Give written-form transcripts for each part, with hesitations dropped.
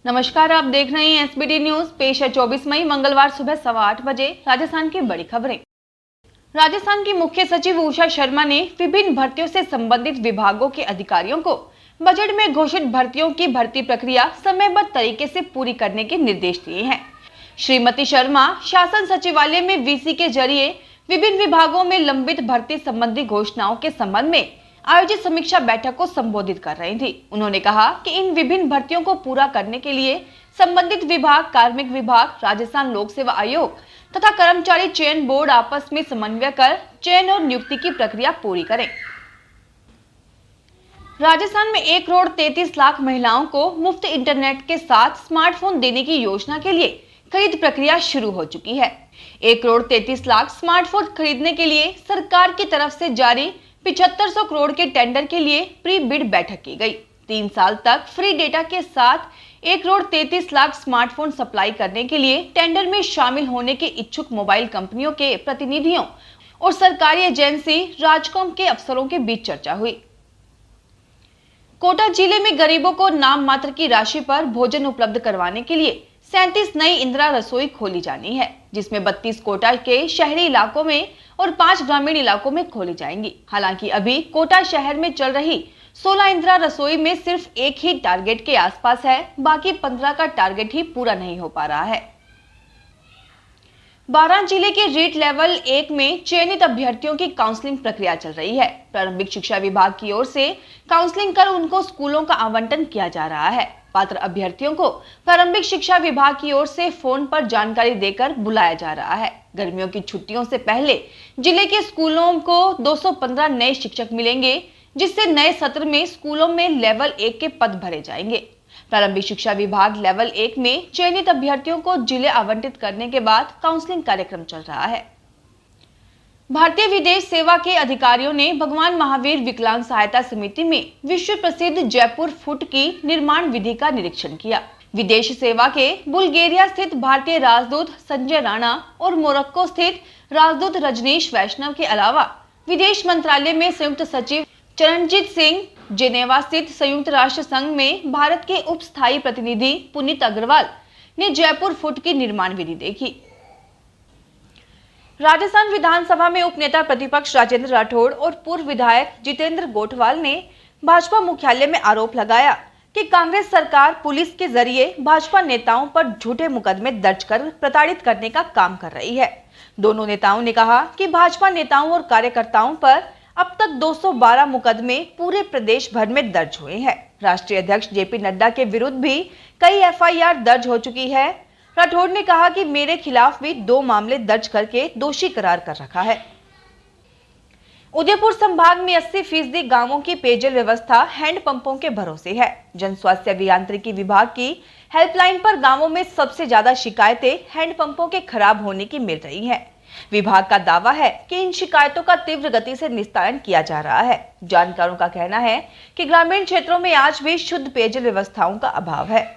नमस्कार, आप देख रहे हैं एसबीटी न्यूज। पेश है 24 मई मंगलवार सुबह 8:15 बजे राजस्थान की बड़ी खबरें। राजस्थान की मुख्य सचिव उषा शर्मा ने विभिन्न भर्तियों से संबंधित विभागों के अधिकारियों को बजट में घोषित भर्तियों की भर्ती प्रक्रिया समयबद्ध तरीके से पूरी करने के निर्देश दिए हैं। श्रीमती शर्मा शासन सचिवालय में वीसी के जरिए विभिन्न विभागों में लंबित भर्ती संबंधी घोषणाओं के संबंध में आयोजित समीक्षा बैठक को संबोधित कर रही थी। उन्होंने कहा कि इन विभिन्न भर्तियों को पूरा करने के लिए संबंधित विभाग, कार्मिक विभाग, राजस्थान लोक सेवा आयोग तथा कर्मचारी चयन बोर्ड आपस में समन्वय कर चयन और नियुक्ति की प्रक्रिया पूरी करें। राजस्थान में 1,33,00,000 महिलाओं को मुफ्त इंटरनेट के साथ स्मार्टफोन देने की योजना के लिए खरीद प्रक्रिया शुरू हो चुकी है। 1,33,00,000 स्मार्टफोन खरीदने के लिए सरकार की तरफ से जारी 7500 करोड़ के टेंडर के लिए प्री बिड बैठक की गई। 3 साल तक फ्री डेटा के साथ 1,33,00,000 स्मार्टफोन सप्लाई करने के लिए टेंडर में शामिल होने के इच्छुक मोबाइल कंपनियों के प्रतिनिधियों और सरकारी एजेंसी राजकॉम के अफसरों के बीच चर्चा हुई। कोटा जिले में गरीबों को नाम मात्र की राशि पर भोजन उपलब्ध करवाने के लिए 37 नई इंदिरा रसोई खोली जानी है, जिसमें 32 कोटा के शहरी इलाकों में और 5 ग्रामीण इलाकों में खोली जाएंगी। हालांकि अभी कोटा शहर में चल रही 16 इंदिरा रसोई में सिर्फ एक ही टारगेट के आसपास है, बाकी 15 का टारगेट ही पूरा नहीं हो पा रहा है। बारां जिले के रीट लेवल 1 में चयनित अभ्यर्थियों की काउंसलिंग प्रक्रिया चल रही है। प्रारंभिक शिक्षा विभाग की ओर से काउंसलिंग कर उनको स्कूलों का आवंटन किया जा रहा है। पात्र अभ्यर्थियों को प्रारंभिक शिक्षा विभाग की ओर से फोन पर जानकारी देकर बुलाया जा रहा है। गर्मियों की छुट्टियों से पहले जिले के स्कूलों को 215 नए शिक्षक मिलेंगे, जिससे नए सत्र में स्कूलों में लेवल 1 के पद भरे जाएंगे। प्रारंभिक शिक्षा विभाग लेवल 1 में चयनित अभ्यर्थियों को जिले आवंटित करने के बाद काउंसलिंग कार्यक्रम चल रहा है। भारतीय विदेश सेवा के अधिकारियों ने भगवान महावीर विकलांग सहायता समिति में विश्व प्रसिद्ध जयपुर फुट की निर्माण विधि का निरीक्षण किया। विदेश सेवा के बुल्गारिया स्थित भारतीय राजदूत संजय राणा और मोरक्को स्थित राजदूत रजनीश वैष्णव के अलावा विदेश मंत्रालय में संयुक्त सचिव चरणजीत सिंह, जेनेवा स्थित संयुक्त राष्ट्र संघ में भारत के उप स्थायी प्रतिनिधि पुनीत अग्रवाल ने जयपुर फुट की निर्माण विधि देखी। राजस्थान विधानसभा में उपनेता प्रतिपक्ष राजेंद्र राठौड़ और पूर्व विधायक जितेंद्र गोठवाल ने भाजपा मुख्यालय में आरोप लगाया कि कांग्रेस सरकार पुलिस के जरिए भाजपा नेताओं पर झूठे मुकदमे दर्ज कर प्रताड़ित करने का काम कर रही है। दोनों नेताओं ने कहा कि भाजपा नेताओं और कार्यकर्ताओं पर अब तक 212 मुकदमे पूरे प्रदेश भर में दर्ज हुए हैं। राष्ट्रीय अध्यक्ष जेपी नड्डा के विरुद्ध भी कई एफआईआर दर्ज हो चुकी है। राठौड़ ने कहा कि मेरे खिलाफ भी 2 मामले दर्ज करके दोषी करार कर रखा है। उदयपुर संभाग में 80% गांवों की पेयजल व्यवस्था हैंडपंपों के भरोसे है। जन स्वास्थ्य अभियांत्रिकी विभाग की हेल्पलाइन पर गांवों में सबसे ज्यादा शिकायतें हैंडपंपों के खराब होने की मिल रही हैं। विभाग का दावा है कि इन शिकायतों का तीव्र गति से निस्तारण किया जा रहा है। जानकारों का कहना है कि ग्रामीण क्षेत्रों में आज भी शुद्ध पेयजल व्यवस्थाओं का अभाव है।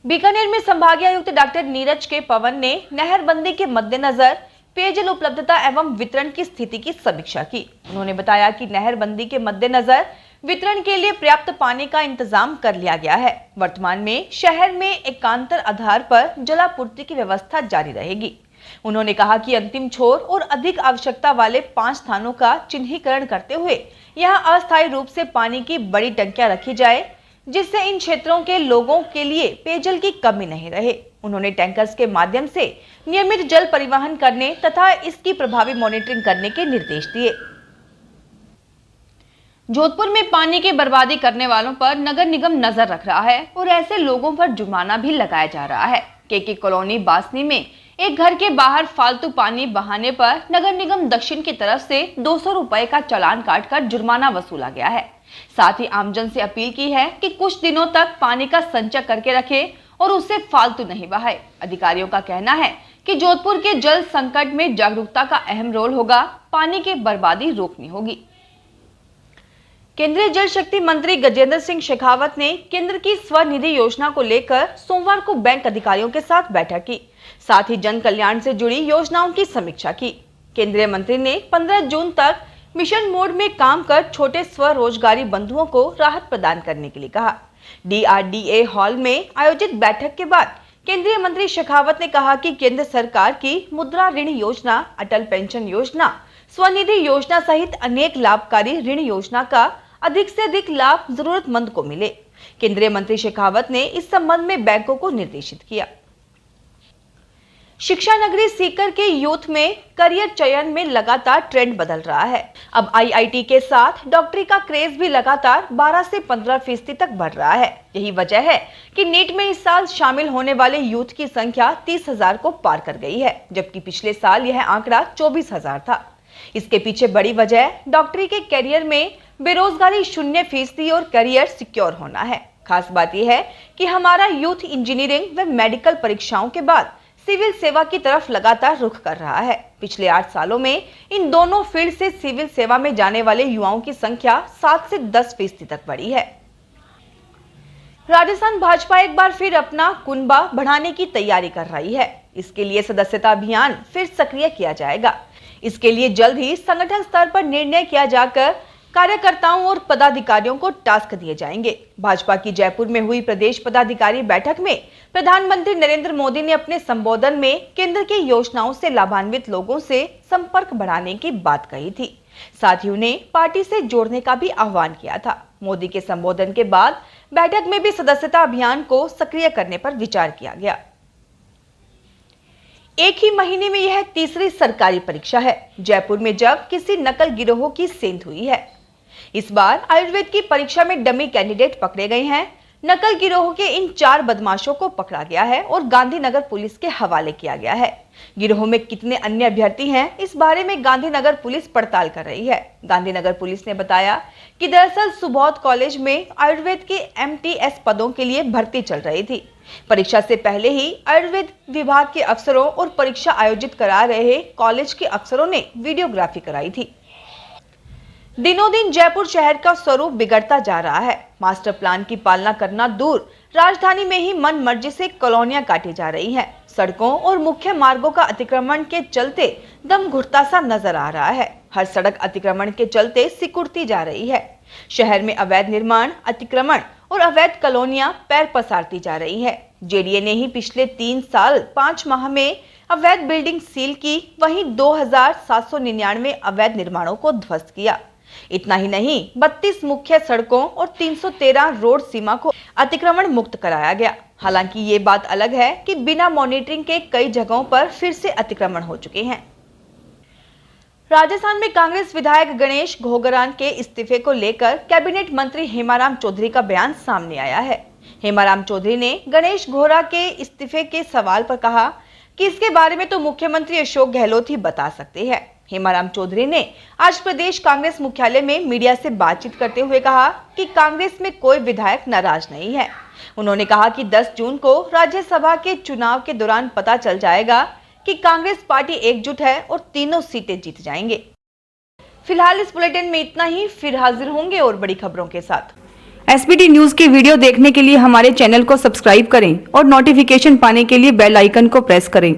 बीकानेर में संभागीय आयुक्त डॉक्टर नीरज के पवन ने नहरबंदी के मद्देनजर पेयजल उपलब्धता एवं वितरण की स्थिति की समीक्षा की। उन्होंने बताया कि नहरबंदी के मद्देनजर वितरण के लिए पर्याप्त पानी का इंतजाम कर लिया गया है। वर्तमान में शहर में एकांतर आधार पर जलापूर्ति की व्यवस्था जारी रहेगी। उन्होंने कहा कि अंतिम छोर और अधिक आवश्यकता वाले 5 स्थानों का चिन्हीकरण करते हुए यहां अस्थायी रूप से पानी की बड़ी टंकियां रखी जाए, जिससे इन क्षेत्रों के लोगों के लिए पेयजल की कमी नहीं रहे। उन्होंने टैंकर्स के माध्यम से नियमित जल परिवहन करने तथा इसकी प्रभावी मॉनिटरिंग करने के निर्देश दिए। जोधपुर में पानी की बर्बादी करने वालों पर नगर निगम नजर रख रहा है और ऐसे लोगों पर जुर्माना भी लगाया जा रहा है। केके कॉलोनी बासनी में एक घर के बाहर फालतू पानी बहाने पर नगर निगम दक्षिण की तरफ से 200 रुपए का चालान काटकर जुर्माना वसूला गया है। साथ ही आमजन से अपील की है कि कुछ दिनों तक पानी का संचय करके रखे और उसे फालतू नहीं बहाए। अधिकारियों का कहना है कि जोधपुर के जल संकट में जागरूकता का अहम रोल होगा। पानी की बर्बादी रोकनी होगी। केंद्रीय जल शक्ति मंत्री गजेंद्र सिंह शेखावत ने केंद्र की स्वनिधि योजना को लेकर सोमवार को बैंक अधिकारियों के साथ बैठक की। साथ ही जन कल्याण से जुड़ी योजनाओं की समीक्षा की। केंद्रीय मंत्री ने 15 जून तक मिशन मोड में काम कर छोटे स्वरोजगारी बंधुओं को राहत प्रदान करने के लिए कहा। DRDA हॉल में आयोजित बैठक के बाद केंद्रीय मंत्री शेखावत ने कहा कि केंद्र सरकार की मुद्रा ऋण योजना, अटल पेंशन योजना, स्वनिधि योजना सहित अनेक लाभकारी ऋण योजना का अधिक से अधिक लाभ जरूरतमंद को मिले। केंद्रीय मंत्री शेखावत ने इस संबंध में बैंकों को निर्देशित किया। शिक्षा नगरी सीकर के यूथ में करियर चयन में लगातार ट्रेंड बदल रहा है। अब IIT के साथ डॉक्टरी का क्रेज भी लगातार 12 से 15% तक बढ़ रहा है। यही वजह है कि नीट में इस साल शामिल होने वाले यूथ की संख्या 30,000 को पार कर गई है, जबकि पिछले साल यह आंकड़ा 24,000 था। इसके पीछे बड़ी वजह डॉक्टरी के करियर में बेरोजगारी 0% और करियर सिक्योर होना है। खास बात यह है कि हमारा यूथ इंजीनियरिंग व मेडिकल परीक्षाओं के बाद सिविल सेवा की तरफ लगातार रुख कर रहा है। पिछले 8 सालों में इन दोनों फील्ड से सिविल सेवा में जाने वाले युवाओं की संख्या 7 से 10% तक बढ़ी है। राजस्थान भाजपा एक बार फिर अपना कुनबा बढ़ाने की तैयारी कर रही है। इसके लिए सदस्यता अभियान फिर सक्रिय किया जाएगा। इसके लिए जल्द ही संगठन स्तर पर निर्णय किया जाकर कार्यकर्ताओं और पदाधिकारियों को टास्क दिए जाएंगे। भाजपा की जयपुर में हुई प्रदेश पदाधिकारी बैठक में प्रधानमंत्री नरेंद्र मोदी ने अपने संबोधन में केंद्र की योजनाओं से लाभान्वित लोगों से संपर्क बढ़ाने की बात कही थी। साथ ही उन्हें पार्टी से जोड़ने का भी आह्वान किया था। मोदी के संबोधन के बाद बैठक में भी सदस्यता अभियान को सक्रिय करने पर विचार किया गया। एक ही महीने में यह तीसरी सरकारी परीक्षा है जयपुर में जब किसी नकल गिरोह की सेंध हुई है। इस बार आयुर्वेद की परीक्षा में डमी कैंडिडेट पकड़े गए हैं। नकल गिरोह के इन 4 बदमाशों को पकड़ा गया है और गांधीनगर पुलिस के हवाले किया गया है। गिरोह में कितने अन्य अभ्यर्थी हैं, इस बारे में गांधीनगर पुलिस पड़ताल कर रही है। गांधीनगर पुलिस ने बताया कि दरअसल सुबोध कॉलेज में आयुर्वेद के MTS पदों के लिए भर्ती चल रही थी। परीक्षा से पहले ही आयुर्वेद विभाग के अफसरों और परीक्षा आयोजित करा रहे कॉलेज के अफसरों ने वीडियोग्राफी कराई थी। दिनों दिन जयपुर शहर का स्वरूप बिगड़ता जा रहा है। मास्टर प्लान की पालना करना दूर, राजधानी में ही मन मर्जी से कॉलोनियां काटी जा रही हैं। सड़कों और मुख्य मार्गों का अतिक्रमण के चलते दम घुटता सा नजर आ रहा है। हर सड़क अतिक्रमण के चलते सिकुड़ती जा रही है। शहर में अवैध निर्माण, अतिक्रमण और अवैध कॉलोनियां पैर पसारती जा रही है। JDA ने ही पिछले 3 साल 5 माह में अवैध बिल्डिंग सील की, वहीं 2799 अवैध निर्माणों को ध्वस्त किया। इतना ही नहीं, 32 मुख्य सड़कों और 313 रोड सीमा को अतिक्रमण मुक्त कराया गया। हालांकि ये बात अलग है कि बिना मॉनिटरिंग के कई जगहों पर फिर से अतिक्रमण हो चुके हैं। राजस्थान में कांग्रेस विधायक गणेश घोगरान के इस्तीफे को लेकर कैबिनेट मंत्री हेमाराम चौधरी का बयान सामने आया है। हेमाराम चौधरी ने गणेश घोगरा के इस्तीफे के सवाल पर कहा कि इसके बारे में तो मुख्यमंत्री अशोक गहलोत ही बता सकते हैं। हेमाराम चौधरी ने आज प्रदेश कांग्रेस मुख्यालय में मीडिया से बातचीत करते हुए कहा कि कांग्रेस में कोई विधायक नाराज नहीं है। उन्होंने कहा कि 10 जून को राज्यसभा के चुनाव के दौरान पता चल जाएगा कि कांग्रेस पार्टी एकजुट है और तीनों सीटें जीत जाएंगे। फिलहाल इस बुलेटिन में इतना ही, फिर हाजिर होंगे और बड़ी खबरों के साथ। SBT न्यूज के वीडियो देखने के लिए हमारे चैनल को सब्सक्राइब करें और नोटिफिकेशन पाने के लिए बेल आइकन को प्रेस करें।